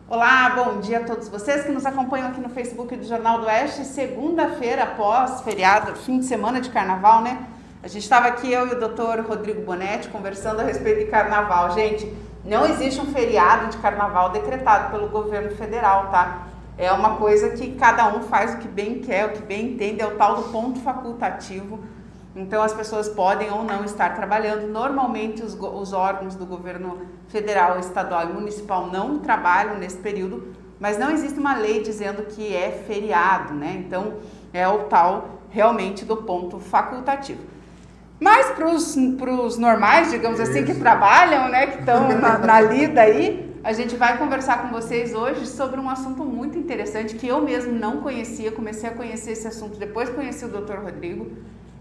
Olá, bom dia a todos vocês que nos acompanham aqui no Facebook do Jornal do Oeste. Segunda-feira, após feriado, fim de semana de carnaval, né? A gente estava aqui, eu e o Dr. Rodrigo Bonetti, conversando a respeito de carnaval. Gente, não existe um feriado de carnaval decretado pelo governo federal, tá? É uma coisa que cada um faz o que bem quer, o que bem entende, é o tal do ponto facultativo. Então as pessoas podem ou não estar trabalhando. Normalmente os órgãos do governo federal, estadual e municipal não trabalham nesse período, mas não existe uma lei dizendo que é feriado, né? Então é o tal realmente do ponto facultativo. Mas para os normais, digamos assim, que trabalham, né, que estão na lida aí, a gente vai conversar com vocês hoje sobre um assunto muito interessante que eu mesmo não conhecia, comecei a conhecer esse assunto depois que conheci o Dr. Rodrigo.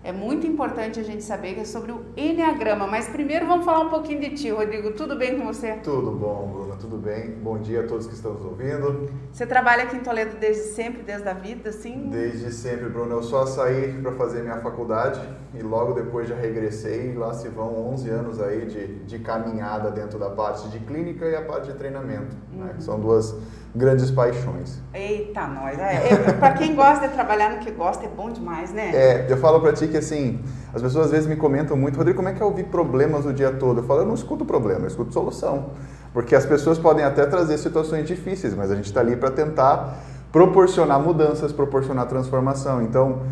É muito importante a gente saber que é sobre o Enneagrama, mas primeiro vamos falar um pouquinho de ti, Rodrigo. Tudo bem com você? Tudo bom, Bruna, tudo bem. Bom dia a todos que estão nos ouvindo. Você trabalha aqui em Toledo desde sempre, desde a vida, assim? Desde sempre, Bruna. Eu só saí para fazer minha faculdade e logo depois já regressei. E lá se vão 11 anos aí de caminhada dentro da parte de clínica e a parte de treinamento, né? Que são duas grandes paixões. Eita, nós! Para quem gosta de trabalhar no que gosta, é bom demais, né? Eu falo para ti que assim, as pessoas às vezes me comentam muito, Rodrigo, como é que é ouvir problemas o dia todo? Eu falo, eu não escuto problema, eu escuto solução. Porque as pessoas podem até trazer situações difíceis, mas a gente está ali para tentar proporcionar mudanças, proporcionar transformação. Então,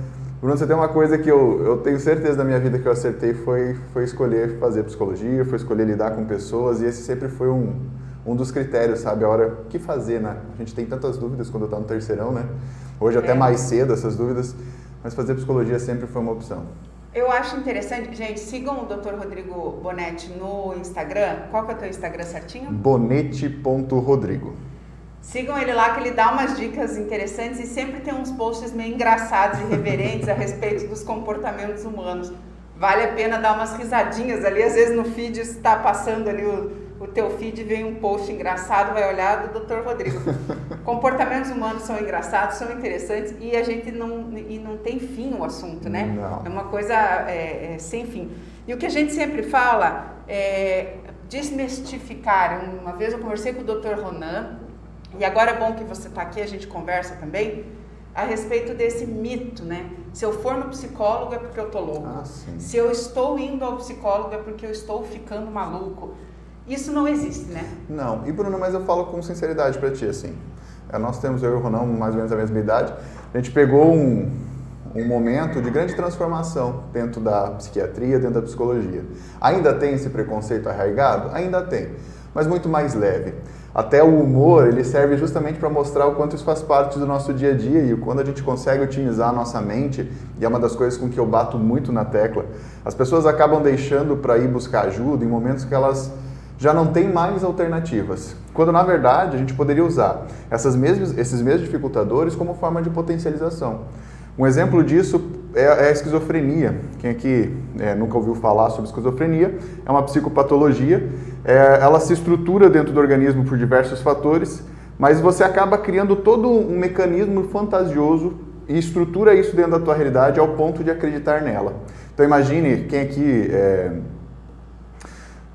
Bruno, você tem uma coisa que eu tenho certeza da minha vida que eu acertei, foi escolher fazer psicologia, foi escolher lidar com pessoas, e esse sempre foi um dos critérios, sabe? A hora, o que fazer, né? A gente tem tantas dúvidas quando está no terceirão, né? Hoje até mais cedo essas dúvidas, mas fazer psicologia sempre foi uma opção. Eu acho interessante, gente, sigam o Dr. Rodrigo Bonetti no Instagram. Qual que é o teu Instagram certinho? Bonete.rodrigo. Sigam ele lá que ele dá umas dicas interessantes e sempre tem uns posts meio engraçados e reverentes a respeito dos comportamentos humanos. Vale a pena dar umas risadinhas ali, às vezes no feed está passando ali o teu feed, vem um post engraçado, vai olhar do Dr. Rodrigo. Comportamentos humanos são engraçados, são interessantes e a gente não tem fim o assunto, né? Não. É uma coisa sem fim. E o que a gente sempre fala é desmistificar. Uma vez eu conversei com o Dr. Ronan, e agora é bom que você está aqui, a gente conversa também, a respeito desse mito, né? Se eu for no psicólogo é porque eu tô louco. Se eu estou indo ao psicólogo é porque eu estou ficando maluco. Isso não existe, né? Não. E Bruno, mas eu falo com sinceridade pra ti, assim. Nós temos, eu e o Ronão, mais ou menos a mesma idade. A gente pegou um momento de grande transformação dentro da psiquiatria, dentro da psicologia. Ainda tem esse preconceito arraigado? Ainda tem, mas muito mais leve. Até o humor, ele serve justamente para mostrar o quanto isso faz parte do nosso dia a dia e quando a gente consegue otimizar a nossa mente, e é uma das coisas com que eu bato muito na tecla, as pessoas acabam deixando para ir buscar ajuda em momentos que elas já não têm mais alternativas. Quando, na verdade, a gente poderia usar esses mesmos dificultadores como forma de potencialização. Um exemplo disso é a esquizofrenia. Quem aqui nunca ouviu falar sobre esquizofrenia, é uma psicopatologia. Ela se estrutura dentro do organismo por diversos fatores, mas você acaba criando todo um mecanismo fantasioso e estrutura isso dentro da tua realidade ao ponto de acreditar nela. Então imagine, quem aqui...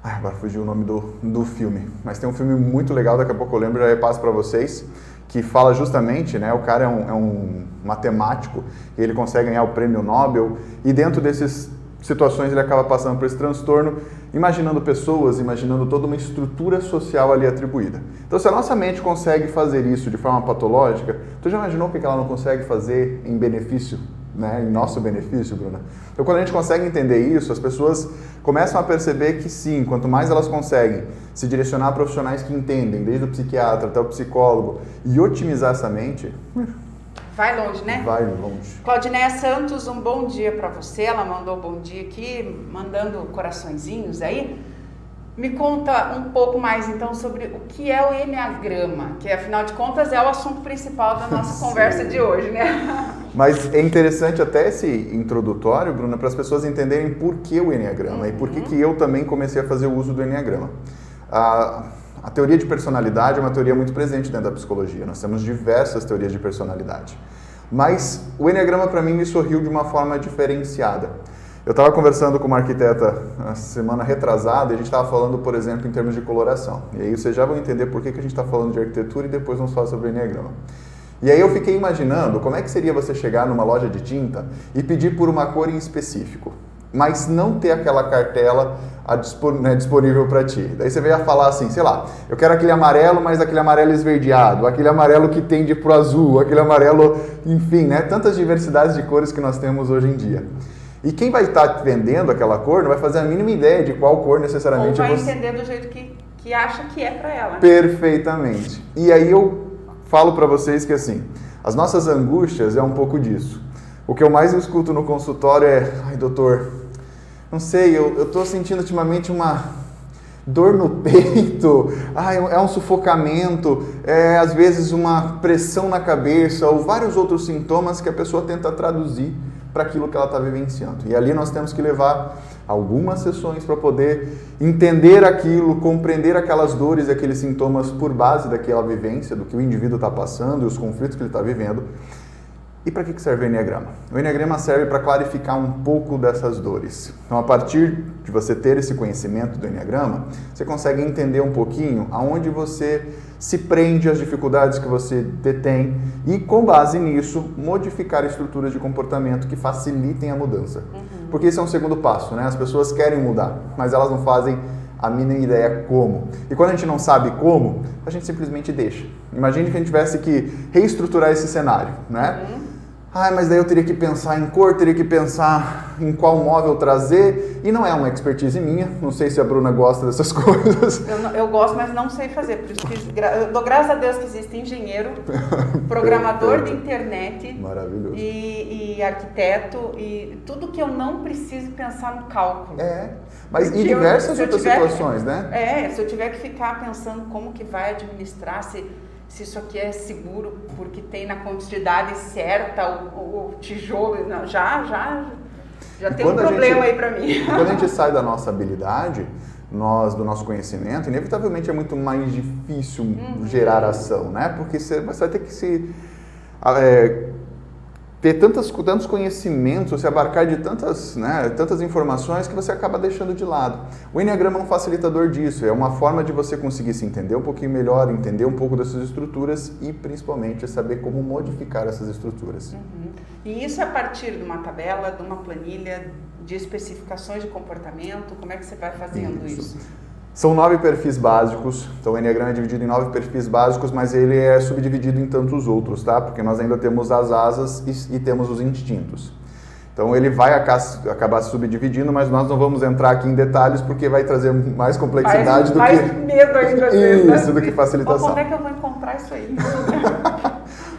agora fugiu o nome do filme, mas tem um filme muito legal, daqui a pouco eu lembro, já passo para vocês, que fala justamente, né, o cara é um matemático, e ele consegue ganhar o prêmio Nobel, e dentro dessas situações ele acaba passando por esse transtorno, imaginando pessoas, imaginando toda uma estrutura social ali atribuída. Então, se a nossa mente consegue fazer isso de forma patológica, tu já imaginou o que ela não consegue fazer em benefício, né, em nosso benefício, Bruna? Então, quando a gente consegue entender isso, as pessoas começam a perceber que sim, quanto mais elas conseguem se direcionar a profissionais que entendem, desde o psiquiatra até o psicólogo, e otimizar essa mente... Vai longe, né? Vai longe. Claudinéia Santos, um bom dia para você. Ela mandou um bom dia aqui, mandando coraçõezinhos aí. Me conta um pouco mais, então, sobre o que é o Enneagrama, que, afinal de contas, é o assunto principal da nossa conversa de hoje, né? Mas é interessante até esse introdutório, Bruna, para as pessoas entenderem por que o Enneagrama e por que eu também comecei a fazer o uso do Enneagrama. A teoria de personalidade é uma teoria muito presente dentro da psicologia. Nós temos diversas teorias de personalidade. Mas o Enneagrama, para mim, me sorriu de uma forma diferenciada. Eu estava conversando com uma arquiteta na semana retrasada e a gente estava falando, por exemplo, em termos de coloração. E aí vocês já vão entender por que a gente está falando de arquitetura e depois vamos falar sobre o Enneagrama. E aí eu fiquei imaginando como é que seria você chegar numa loja de tinta e pedir por uma cor em específico, mas não ter aquela cartela disponível para ti. Daí você veio a falar assim, sei lá, eu quero aquele amarelo, mas aquele amarelo esverdeado, aquele amarelo que tende pro azul, aquele amarelo, enfim, né? Tantas diversidades de cores que nós temos hoje em dia. E quem vai estar vendendo aquela cor não vai fazer a mínima ideia de qual cor necessariamente ou vai entender do jeito que acha que é para ela. Perfeitamente. E aí eu falo para vocês que assim, as nossas angústias é um pouco disso. O que eu mais escuto no consultório é, ai doutor, não sei, eu estou sentindo ultimamente uma dor no peito, é um sufocamento, às vezes uma pressão na cabeça ou vários outros sintomas que a pessoa tenta traduzir para aquilo que ela está vivenciando. E ali nós temos que levar algumas sessões para poder entender aquilo, compreender aquelas dores e aqueles sintomas por base daquela vivência, do que o indivíduo está passando e os conflitos que ele está vivendo. E para que serve o Enneagrama? O Enneagrama serve para clarificar um pouco dessas dores. Então, a partir de você ter esse conhecimento do Enneagrama, você consegue entender um pouquinho aonde você se prende às dificuldades que você detém e, com base nisso, modificar estruturas de comportamento que facilitem a mudança. Porque esse é um segundo passo, né? As pessoas querem mudar, mas elas não fazem a mínima ideia como. E quando a gente não sabe como, a gente simplesmente deixa. Imagine que a gente tivesse que reestruturar esse cenário, né? Mas daí eu teria que pensar em cor, teria que pensar em qual móvel trazer, e não é uma expertise minha, não sei se a Bruna gosta dessas coisas. Eu gosto, mas não sei fazer, por isso que eu dou graças a Deus que existe engenheiro, programador de internet, maravilhoso, e arquiteto, e tudo que eu não preciso pensar no cálculo. Mas em diversas outras situações, né? Se eu tiver que ficar pensando como que vai administrar, se isso aqui é seguro, porque tem na quantidade certa, o tijolo, já tem um problema aí para mim. Quando a gente sai da nossa habilidade, do nosso conhecimento, inevitavelmente é muito mais difícil gerar ação, né? Porque você vai ter que ter tantos conhecimentos, se abarcar de tantas informações que você acaba deixando de lado. O Enneagrama é um facilitador disso, é uma forma de você conseguir se entender um pouquinho melhor, entender um pouco dessas estruturas e, principalmente, saber como modificar essas estruturas. E isso é a partir de uma tabela, de uma planilha, de especificações de comportamento? Como é que você vai fazendo isso? São 9 perfis básicos, então o Enneagrama é dividido em 9 perfis básicos, mas ele é subdividido em tantos outros, tá? Porque nós ainda temos as asas e temos os instintos. Então ele vai acabar se subdividindo, mas nós não vamos entrar aqui em detalhes porque vai trazer mais complexidade mais medo ainda às vezes, isso, do que facilitação. Onde é que eu vou encontrar isso aí?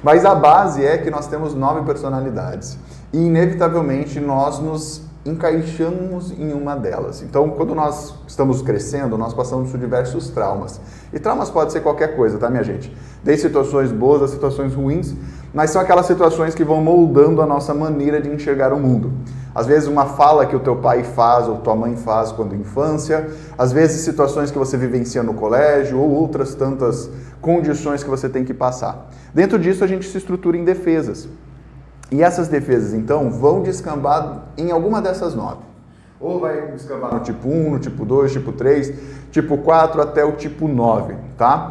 Mas a base é que nós temos 9 personalidades e inevitavelmente nós nos encaixamos em uma delas. Então, quando nós estamos crescendo, nós passamos por diversos traumas. E traumas pode ser qualquer coisa, tá, minha gente? Desde situações boas a situações ruins, mas são aquelas situações que vão moldando a nossa maneira de enxergar o mundo. Às vezes uma fala que o teu pai faz ou tua mãe faz quando infância, às vezes situações que você vivencia no colégio ou outras tantas condições que você tem que passar. Dentro disso, a gente se estrutura em defesas. E essas defesas, então, vão descambar em alguma dessas 9. Ou vai descambar no tipo 1, no tipo 2, tipo 3, tipo 4 até o tipo 9, tá?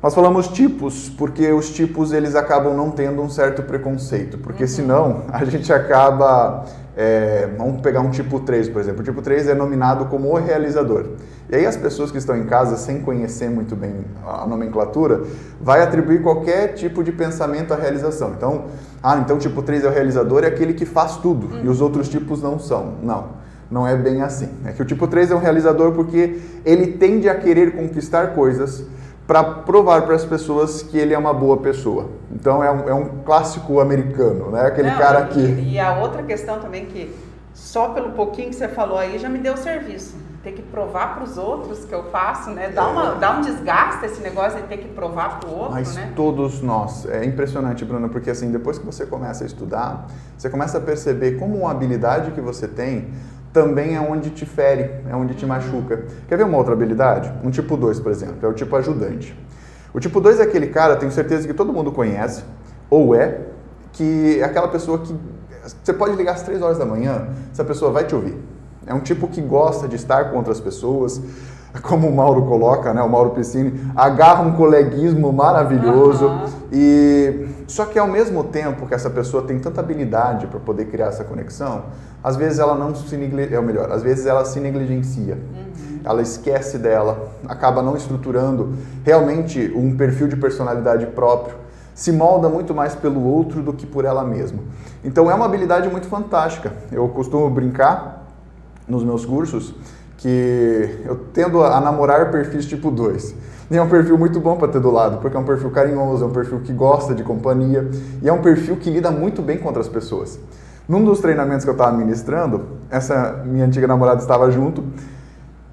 Nós falamos tipos porque os tipos eles acabam não tendo um certo preconceito, porque senão a gente acaba... vamos pegar um tipo 3, por exemplo. O tipo 3 é nominado como o realizador. E aí as pessoas que estão em casa, sem conhecer muito bem a nomenclatura, vai atribuir qualquer tipo de pensamento à realização. Então, então o tipo 3 é o realizador, é aquele que faz tudo, e os outros tipos não são. Não é bem assim. É que o tipo 3 é um realizador porque ele tende a querer conquistar coisas para provar para as pessoas que ele é uma boa pessoa. Então é um clássico americano, né? Aquele cara que... E a outra questão também que só pelo pouquinho que você falou aí já me deu serviço. Ter que provar para os outros que eu faço, né? Dá um desgaste esse negócio de ter que provar para o outro, mas né? Todos nós. É impressionante, Bruna, porque assim, depois que você começa a estudar, você começa a perceber como uma habilidade que você tem também é onde te fere, é onde te machuca. Quer ver uma outra habilidade? Um tipo 2, por exemplo, é o tipo ajudante. O tipo 2 é aquele cara, tenho certeza que todo mundo conhece, ou que é aquela pessoa que Você pode ligar às 3 horas da manhã, essa pessoa vai te ouvir. É um tipo que gosta de estar com outras pessoas, como o Mauro coloca, né, o Mauro Piscini, agarra um coleguismo maravilhoso. Só que ao mesmo tempo que essa pessoa tem tanta habilidade para poder criar essa conexão, às vezes ela não se às vezes ela se negligencia. Ela esquece dela, acaba não estruturando realmente um perfil de personalidade próprio, se molda muito mais pelo outro do que por ela mesma. Então é uma habilidade muito fantástica. Eu costumo brincar nos meus cursos que eu tendo a namorar perfis tipo 2. E é um perfil muito bom para ter do lado, porque é um perfil carinhoso, é um perfil que gosta de companhia e é um perfil que lida muito bem com outras pessoas. Num dos treinamentos que eu estava ministrando, essa minha antiga namorada estava junto,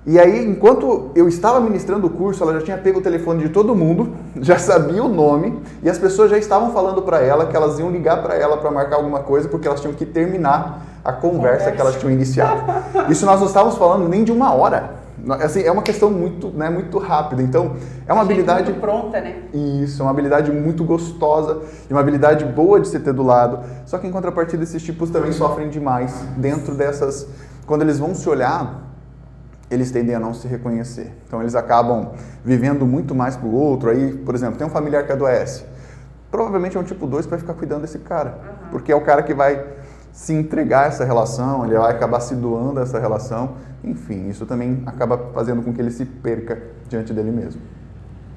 e aí, enquanto eu estava ministrando o curso, ela já tinha pego o telefone de todo mundo, já sabia o nome, e as pessoas já estavam falando para ela que elas iam ligar para ela para marcar alguma coisa, porque elas tinham que terminar a conversa que elas tinham iniciado. Isso nós não estávamos falando nem de 1 hora. Assim, é uma questão muito, né, muito rápida. Então, é uma habilidade... muito pronta, né? Isso, é uma habilidade muito gostosa e uma habilidade boa de se ter do lado. Só que, em contrapartida, esses tipos também sofrem demais dentro dessas... Quando eles vão se olhar, eles tendem a não se reconhecer. Então, eles acabam vivendo muito mais pro outro. Aí, por exemplo, tem um familiar que adoece. Provavelmente é um tipo 2 que vai ficar cuidando desse cara. Porque é o cara que vai se entregar a essa relação, ele vai acabar se doando a essa relação. Enfim, isso também acaba fazendo com que ele se perca diante dele mesmo.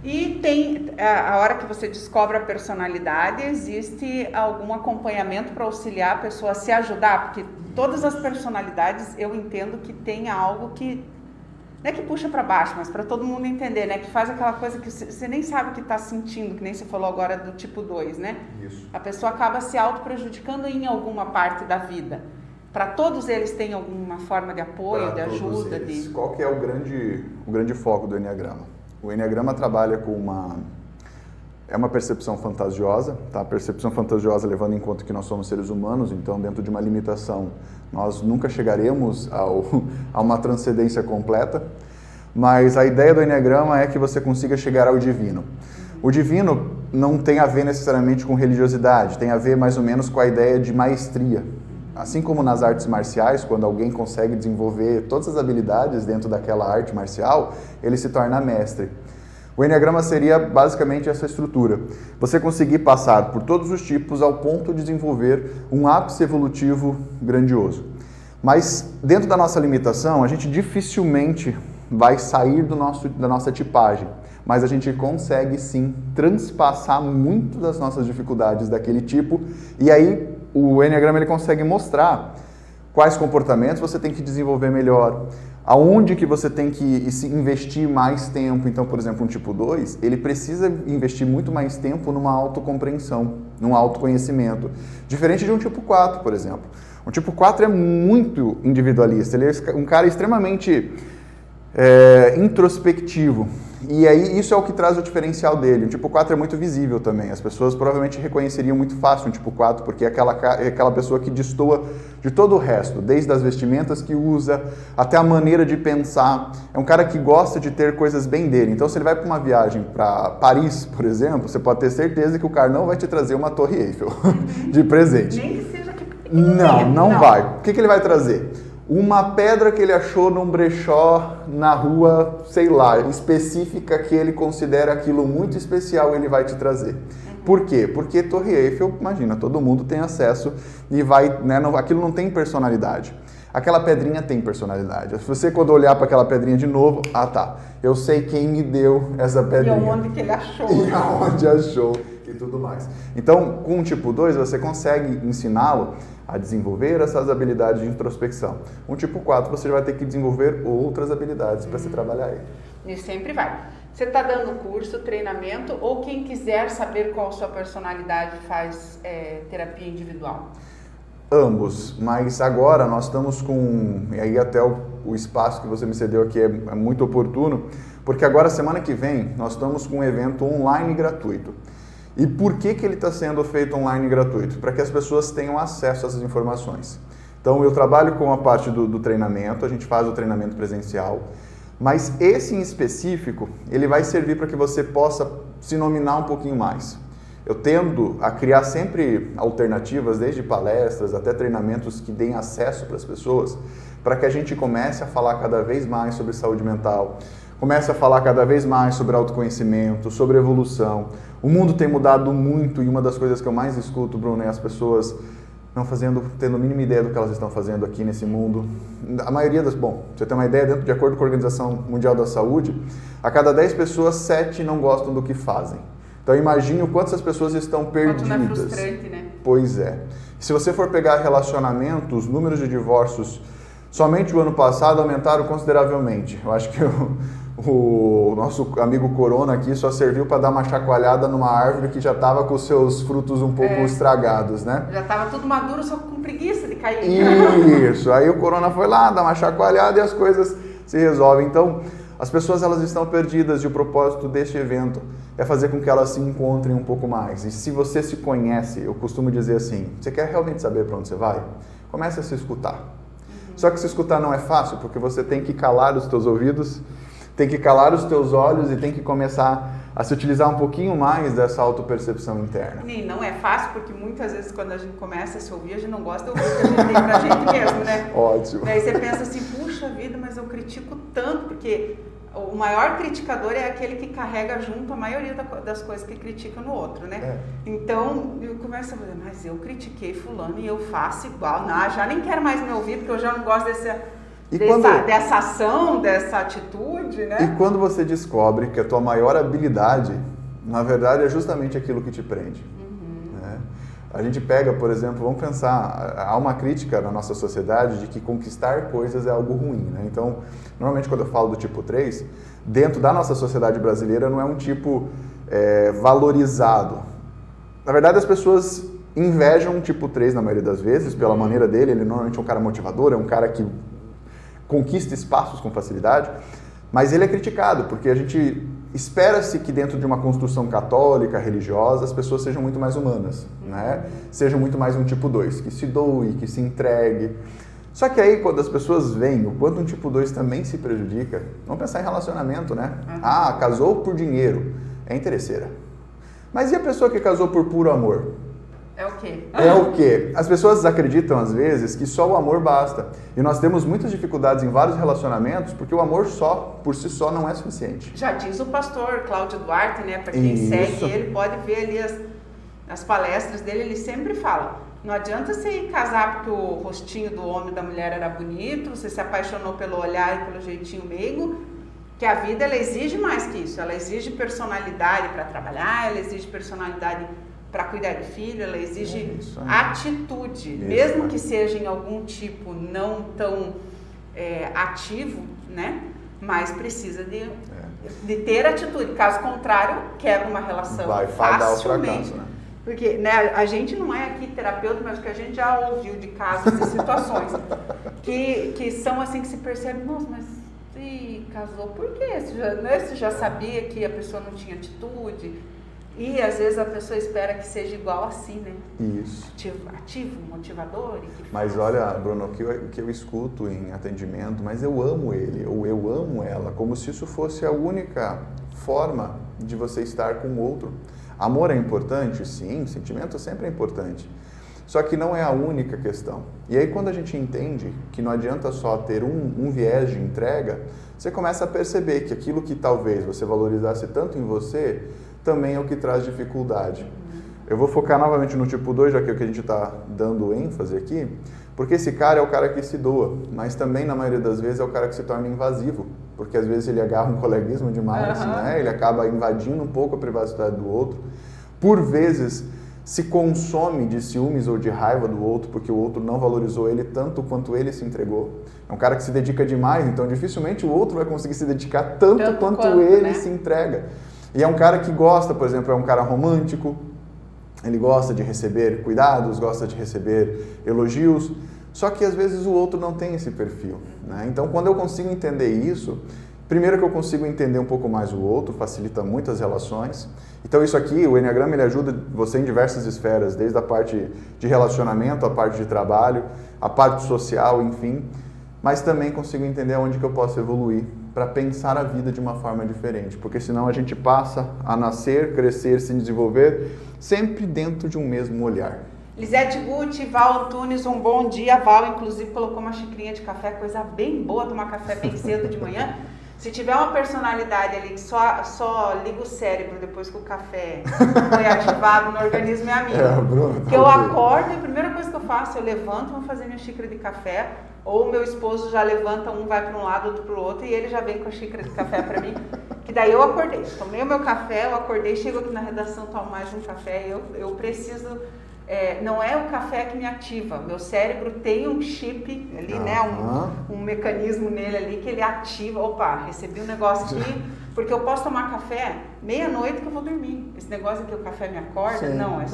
E tem, a hora que você descobre a personalidade, existe algum acompanhamento para auxiliar a pessoa a se ajudar? Porque todas as personalidades, eu entendo que tem algo que, não é que puxa para baixo, mas para todo mundo entender, né? Que faz aquela coisa que você nem sabe o que está sentindo, que nem você falou agora do tipo 2, né? Isso. A pessoa acaba se auto-prejudicando em alguma parte da vida. Para todos eles tem alguma forma de apoio, de ajuda? Qual que é o grande foco do Enneagrama? O Enneagrama trabalha com uma percepção fantasiosa, tá? Percepção fantasiosa levando em conta que nós somos seres humanos, então dentro de uma limitação nós nunca chegaremos a uma transcendência completa, mas a ideia do Enneagrama é que você consiga chegar ao divino. O divino não tem a ver necessariamente com religiosidade, tem a ver mais ou menos com a ideia de maestria. Assim como nas artes marciais, quando alguém consegue desenvolver todas as habilidades dentro daquela arte marcial, ele se torna mestre. O Enneagrama seria basicamente essa estrutura. Você conseguir passar por todos os tipos ao ponto de desenvolver um ápice evolutivo grandioso. Mas dentro da nossa limitação, a gente dificilmente vai sair da nossa tipagem. Mas a gente consegue sim transpassar muito das nossas dificuldades daquele tipo. E aí o Enneagrama ele consegue mostrar quais comportamentos você tem que desenvolver melhor, aonde que você tem que investir mais tempo. Então, por exemplo, um tipo 2, ele precisa investir muito mais tempo numa autocompreensão, num autoconhecimento. Diferente de um tipo 4, por exemplo. Um tipo 4 é muito individualista, ele é um cara extremamente introspectivo. E aí isso é o que traz o diferencial dele. O tipo 4 é muito visível também. As pessoas provavelmente reconheceriam muito fácil um tipo 4, porque é aquela pessoa que destoa de todo o resto, desde as vestimentas que usa, até a maneira de pensar. É um cara que gosta de ter coisas bem dele. Então, se ele vai para uma viagem para Paris, por exemplo, você pode ter certeza que o cara não vai te trazer uma Torre Eiffel de presente. Nem que seja que... Não vai. O que ele vai trazer? Uma pedra que ele achou num brechó na rua, sei lá, específica, que ele considera aquilo muito especial, ele vai te trazer. Por quê? Porque Torre Eiffel, imagina, todo mundo tem acesso e vai, né, aquilo não tem personalidade. Aquela pedrinha tem personalidade. Se você, quando olhar para aquela pedrinha de novo, eu sei quem me deu essa pedrinha. E aonde que ele achou. E aonde achou e tudo mais. Então, com o tipo 2, você consegue ensiná-lo a desenvolver essas habilidades de introspecção. Um tipo 4, você vai ter que desenvolver outras habilidades para se trabalhar ele. E sempre vai. Você está dando curso, treinamento, ou quem quiser saber qual a sua personalidade faz terapia individual? Ambos, mas agora nós estamos com, e aí até o espaço que você me cedeu aqui é muito oportuno, porque agora, semana que vem, nós estamos com um evento online gratuito. E por que ele está sendo feito online gratuito? Para que as pessoas tenham acesso a essas informações. Então, eu trabalho com a parte do treinamento, a gente faz o treinamento presencial, mas esse em específico, ele vai servir para que você possa se nominar um pouquinho mais. eu tendo a criar sempre alternativas, desde palestras até treinamentos que deem acesso para as pessoas, para que a gente comece a falar cada vez mais sobre saúde mental, comece a falar cada vez mais sobre autoconhecimento, sobre evolução. O mundo tem mudado muito e uma das coisas que eu mais escuto, Bruno, é as pessoas não tendo a mínima ideia do que elas estão fazendo aqui nesse mundo. A maioria das... Bom, você tem uma ideia, de acordo com a Organização Mundial da Saúde, a cada 10 pessoas, 7 não gostam do que fazem. Então imagine o quanto essas pessoas estão perdidas. Quanto não é frustrante, né? Pois é. Se você for pegar relacionamentos, os números de divórcios, somente o ano passado aumentaram consideravelmente. Eu acho que o nosso amigo Corona aqui só serviu para dar uma chacoalhada numa árvore que já estava com os seus frutos um pouco estragados, né? Já estava tudo maduro, só com preguiça de cair. Isso, aí o Corona foi lá, dar uma chacoalhada e as coisas se resolvem. Então, as pessoas elas estão perdidas e o propósito deste evento é fazer com que elas se encontrem um pouco mais. E se você se conhece, eu costumo dizer assim, você quer realmente saber para onde você vai? Comece a se escutar. Só que se escutar não é fácil, porque você tem que calar os teus ouvidos, tem que calar os teus olhos e tem que começar a se utilizar um pouquinho mais dessa autopercepção interna. E não é fácil, porque muitas vezes quando a gente começa a se ouvir, a gente não gosta de ouvir o que a gente tem pra gente mesmo, né? Ótimo. Daí você pensa assim, puxa vida, mas eu critico tanto, porque o maior criticador é aquele que carrega junto a maioria das coisas que critica no outro, né? Então, eu começo a dizer, mas eu critiquei fulano e eu faço igual. Não, já nem quero mais me ouvir, porque eu já não gosto dessa ação, dessa atitude, né? E quando você descobre que a tua maior habilidade, na verdade, é justamente aquilo que te prende. Né? A gente pega, por exemplo, vamos pensar, há uma crítica na nossa sociedade de que conquistar coisas é algo ruim. Né? Então, normalmente quando eu falo do tipo 3, dentro da nossa sociedade brasileira não é um tipo valorizado. Na verdade, as pessoas invejam um tipo 3 na maioria das vezes, pela maneira dele, ele normalmente é um cara motivador, é um cara que conquista espaços com facilidade, mas ele é criticado, porque a gente espera-se que dentro de uma construção católica, religiosa, as pessoas sejam muito mais humanas, né? Sejam muito mais um tipo 2, que se doe, que se entregue. Só que aí, quando as pessoas veem o quanto um tipo 2 também se prejudica, vamos pensar em relacionamento, né? Ah, casou por dinheiro, é interesseira. Mas e a pessoa que casou por puro amor? É o quê? É o quê? As pessoas acreditam, às vezes, que só o amor basta. E nós temos muitas dificuldades em vários relacionamentos porque o amor só, por si só, não é suficiente. Já diz o pastor Cláudio Duarte, né? Para quem segue ele, pode ver ali as palestras dele, ele sempre fala, não adianta você ir casar porque o rostinho do homem e da mulher era bonito, você se apaixonou pelo olhar e pelo jeitinho meigo, que a vida ela exige mais que isso. Ela exige personalidade para trabalhar, ela exige personalidade para cuidar de filho, ela exige atitude, mesmo que seja em algum tipo não tão ativo, né? Mas precisa de ter atitude, caso contrário, quebra uma relação vai fadar o facilmente. fracasso, né? Porque né, a gente não é aqui terapeuta, mas que a gente já ouviu de casos e situações que são assim que se percebe, nossa, mas se casou, por quê? Você já sabia que a pessoa não tinha atitude? E às vezes a pessoa espera que seja igual assim, né? Isso. Ativo, motivador. Mas olha, Bruno, o que eu escuto em atendimento, mas eu amo ele, ou eu amo ela, como se isso fosse a única forma de você estar com o outro. Amor é importante? Sim, sentimento sempre é importante. Só que não é a única questão. E aí quando a gente entende que não adianta só ter um viés de entrega, você começa a perceber que aquilo que talvez você valorizasse tanto em você, também é o que traz dificuldade. Eu vou focar novamente no tipo 2, já que é o que a gente está dando ênfase aqui, porque esse cara é o cara que se doa, mas também, na maioria das vezes, é o cara que se torna invasivo, porque às vezes ele agarra um coleguismo demais, né? Ele acaba invadindo um pouco a privacidade do outro. Por vezes, se consome de ciúmes ou de raiva do outro, porque o outro não valorizou ele tanto quanto ele se entregou. É um cara que se dedica demais, então dificilmente o outro vai conseguir se dedicar tanto quanto ele, né, se entrega. E é um cara que gosta, por exemplo, é um cara romântico, ele gosta de receber cuidados, gosta de receber elogios, só que às vezes o outro não tem esse perfil, né? Então, quando eu consigo entender isso, primeiro que eu consigo entender um pouco mais o outro, facilita muitas relações. Então, isso aqui, o Enneagrama, ele ajuda você em diversas esferas, desde a parte de relacionamento, a parte de trabalho, a parte social, enfim, mas também consigo entender onde que eu posso evoluir para pensar a vida de uma forma diferente, porque senão a gente passa a nascer, crescer, se desenvolver sempre dentro de um mesmo olhar. Lisete Gucci, Val Antunes, um bom dia. Val, inclusive, colocou uma xicrinha de café, coisa bem boa, tomar café bem cedo de manhã. Se tiver uma personalidade ali que só liga o cérebro depois que o café foi ativado no organismo, é a minha. Bruno, que eu acordo e a primeira coisa que eu faço, eu levanto, vou fazer minha xícara de café, ou meu esposo já levanta, um vai para um lado, outro para o outro, e ele já vem com a xícara de café para mim. Que daí eu acordei, tomei o meu café, eu acordei, chego aqui na redação, tomo mais um café, eu preciso... não é o café que me ativa, meu cérebro tem um chip ali, né, um mecanismo nele ali que ele ativa, opa, recebi um negócio aqui, porque eu posso tomar café meia-noite que eu vou dormir, esse negócio aqui, o café me acorda, sim, não, é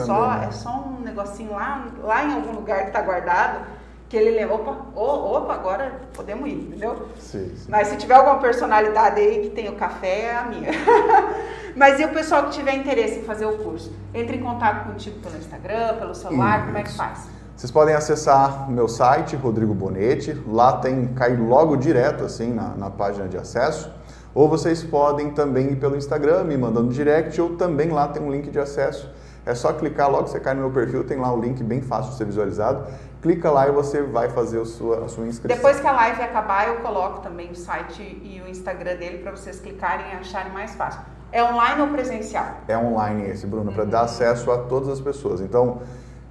só um negocinho lá em algum lugar que está guardado, que ele lembra, opa, agora podemos ir, entendeu? Sim. Mas se tiver alguma personalidade aí que tem o café, é a minha. Mas e o pessoal que tiver interesse em fazer o curso? Entre em contato contigo pelo Instagram, pelo celular, como é que faz? Vocês podem acessar o meu site, Rodrigo Bonetti, lá cai logo direto assim na página de acesso, ou vocês podem também ir pelo Instagram, me mandando direct, ou também lá tem um link de acesso. É só clicar, logo você cai no meu perfil, tem lá o link bem fácil de ser visualizado. Clica lá e você vai fazer a sua inscrição. Depois que a live acabar, eu coloco também o site e o Instagram dele para vocês clicarem e acharem mais fácil. É online ou presencial? É online esse, Bruno, para dar acesso a todas as pessoas. Então,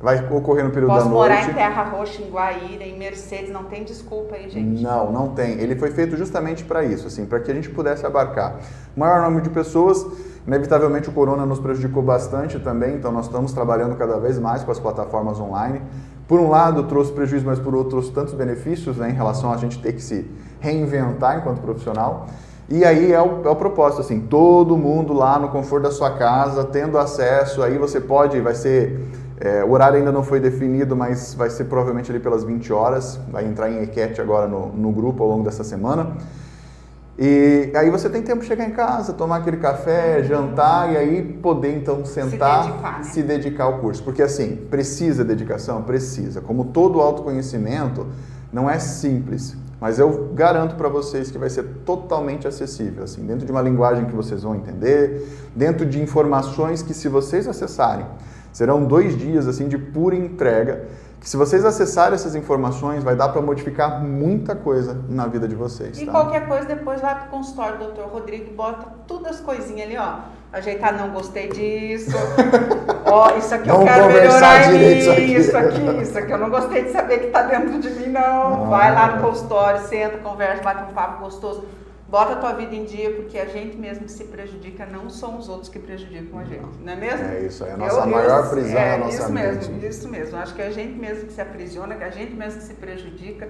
vai ocorrer no período Posso da noite. morar em Terra Roxa, em Guaíra, em Mercedes, não tem desculpa aí, gente. Não tem. Ele foi feito justamente para isso, assim, para que a gente pudesse abarcar o maior número de pessoas. Inevitavelmente o corona nos prejudicou bastante também, então nós estamos trabalhando cada vez mais com as plataformas online. Por um lado trouxe prejuízo, mas por outro trouxe tantos benefícios, né, em relação a gente ter que se reinventar enquanto profissional. E aí é o propósito, assim, todo mundo lá no conforto da sua casa, tendo acesso, aí você pode, vai ser, o horário ainda não foi definido, mas vai ser provavelmente ali pelas 20 horas, vai entrar em enquete agora no grupo ao longo dessa semana. E aí você tem tempo de chegar em casa, tomar aquele café, jantar e aí poder então sentar, se dedicar ao curso. Porque assim, precisa dedicação? Precisa. Como todo autoconhecimento, não é simples. Mas eu garanto para vocês que vai ser totalmente acessível, assim, dentro de uma linguagem que vocês vão entender, dentro de informações que se vocês acessarem, serão 2 dias assim de pura entrega, que se vocês acessarem essas informações, vai dar para modificar muita coisa na vida de vocês. E qualquer coisa, depois vai pro consultório do Dr. Rodrigo e bota todas as coisinhas ali, ó. Ajeitar, não gostei disso. Ó, isso aqui eu quero melhorar em mim. Isso aqui eu não gostei de saber que tá dentro de mim, não. Vai lá no consultório, senta, conversa, bate um papo gostoso. Bota a tua vida em dia, porque a gente mesmo que se prejudica, não são os outros que prejudicam a gente, não é mesmo? É isso, é a nossa maior prisão, é a nossa mente. Isso mesmo, acho que é a gente mesmo que se aprisiona, que a gente mesmo que se prejudica.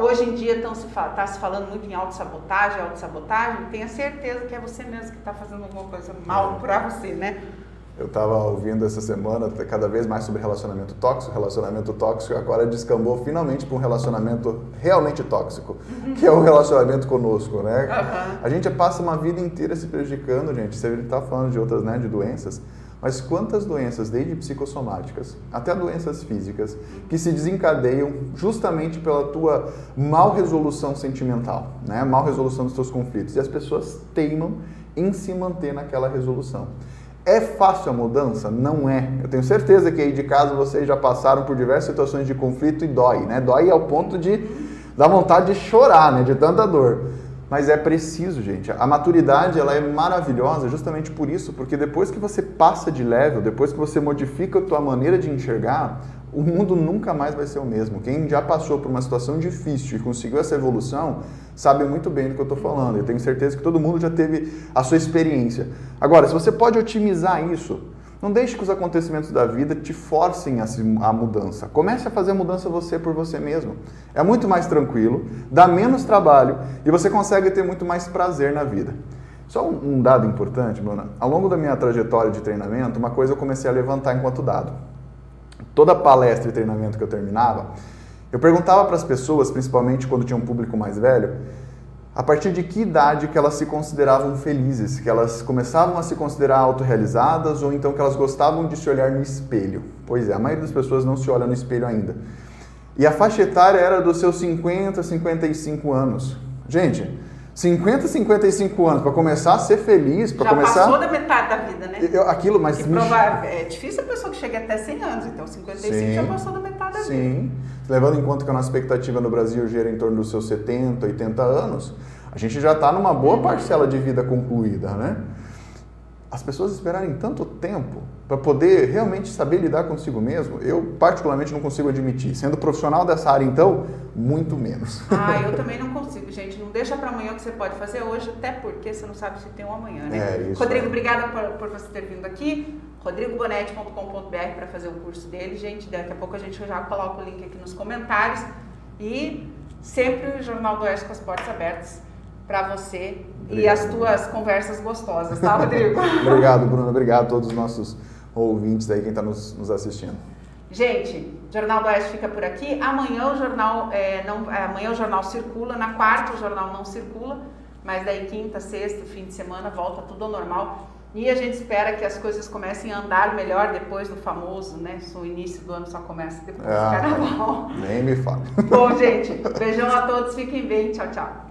Hoje em dia está se falando muito em autossabotagem, tenha certeza que é você mesmo que está fazendo alguma coisa mal para você, né? Eu estava ouvindo essa semana cada vez mais sobre relacionamento tóxico agora descambou finalmente para um relacionamento realmente tóxico, que é o relacionamento conosco, né? A gente passa uma vida inteira se prejudicando, gente, você está falando de outras, né, de doenças, mas quantas doenças, desde psicossomáticas até doenças físicas, que se desencadeiam justamente pela tua mal resolução sentimental, né? Mal resolução dos teus conflitos, e as pessoas teimam em se manter naquela resolução. É fácil a mudança? Não é. Eu tenho certeza que aí de casa vocês já passaram por diversas situações de conflito e dói, né? Dói ao ponto de dar vontade de chorar, né? De tanta dor. Mas é preciso, gente. A maturidade, ela é maravilhosa justamente por isso, porque depois que você passa de level, depois que você modifica a tua maneira de enxergar, o mundo nunca mais vai ser o mesmo. Quem já passou por uma situação difícil e conseguiu essa evolução, sabe muito bem do que eu estou falando. Eu tenho certeza que todo mundo já teve a sua experiência. Agora, se você pode otimizar isso, não deixe que os acontecimentos da vida te forcem a mudança. Comece a fazer a mudança você por você mesmo. É muito mais tranquilo, dá menos trabalho e você consegue ter muito mais prazer na vida. Só um dado importante, Bruna. Ao longo da minha trajetória de treinamento, uma coisa eu comecei a levantar enquanto dado. Toda palestra e treinamento que eu terminava, eu perguntava para as pessoas, principalmente quando tinha um público mais velho, a partir de que idade que elas se consideravam felizes, que elas começavam a se considerar autorrealizadas ou então que elas gostavam de se olhar no espelho. Pois é, a maioria das pessoas não se olha no espelho ainda. E a faixa etária era dos seus 50, 55 anos. Gente, 50, 55 anos, para começar a ser feliz, para começar... Já passou da metade da vida, né? Aquilo, mas... É difícil a pessoa que chega até 100 anos, então 55 já passou da metade da vida. Sim, levando em conta que a nossa expectativa no Brasil gira em torno dos seus 70, 80 anos, a gente já está numa boa parcela de vida concluída, né? As pessoas esperarem tanto tempo para poder realmente saber lidar consigo mesmo, eu particularmente não consigo admitir. Sendo profissional dessa área, então, muito menos. Eu também não consigo, gente. Não deixa para amanhã o que você pode fazer hoje, até porque você não sabe se tem um amanhã, né? Isso, Rodrigo, obrigada por você ter vindo aqui. rodrigobonetti.com.br para fazer o curso dele, gente. Daqui a pouco a gente já coloca o link aqui nos comentários. E sempre o Jornal do Oeste com as portas abertas para você. Obrigado. E as tuas conversas gostosas, tá, Rodrigo? Obrigado, Bruno. Obrigado a todos os nossos ouvintes aí, quem está nos assistindo. Gente, o Jornal do Oeste fica por aqui. Amanhã o jornal circula, na quarta o jornal não circula, mas daí quinta, sexta, fim de semana volta tudo ao normal. E a gente espera que as coisas comecem a andar melhor depois do famoso, né? O início do ano só começa depois do carnaval. Nem me fala. Bom, gente, beijão a todos, fiquem bem, tchau, tchau.